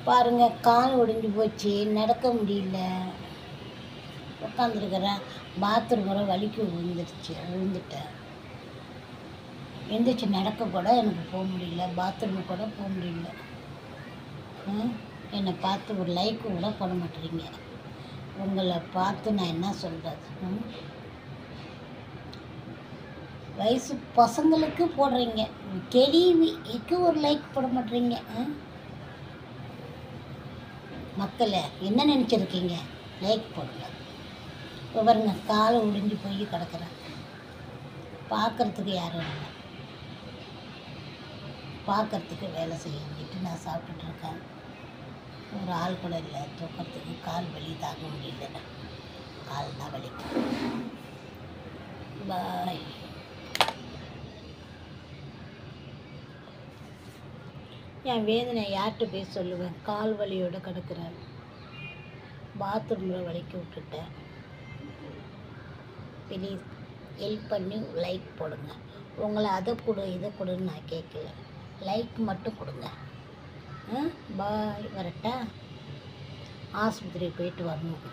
பாருங்கள், கால் ஒடிஞ்சு போச்சு, நடக்க முடியல. உட்காந்துருக்குறேன். பாத்ரூம் வர வலிக்கு விழுந்துட்டேன். எந்திரிச்சு நடக்க கூட எனக்கு போக முடியல, பாத்ரூமு கூட போக முடியல. என்னை பார்த்து ஒரு லைக் கூட போட மாட்டேறீங்க. உங்களை பார்த்து நான் என்ன சொல்கிறது? வயசு பசங்களுக்கு போடுறீங்க, கேள்விக்கு ஒரு லைக் போட மாட்டேறீங்க. மக்களை என்ன நினச்சிருக்கீங்க? லைக் போடுங்க. இப்போ பாருங்க, காலை ஒடிஞ்சு போய் கிடக்குறேன். பார்க்குறதுக்கு யாரும் இல்லை, பார்க்குறதுக்கு வேலை செய்யிட்டு நான் சாப்பிட்டுட்ருக்கேன். ஒரு ஆள் கூட இல்லை தூக்கிறதுக்கு. கால் வலி தாங்க முடியல, கால் தான் வலி. பாய். என் வேதனை யார்கிட்ட போய் சொல்லுவேன்? கால் வலியோடு கிடக்குறேன், பாத்ரூமில் வலிக்க விட்டுட்டேன். ப்ளீஸ் ஹெல்ப் பண்ணி லைக் போடுங்க. உங்களை அதை கொடு இதை கொடுன்னு நான் கேட்கல, லைக் மட்டும் கொடுங்க. பாய். வரட்டா? ஆஸ்பத்திரி போயிட்டு வரணும்.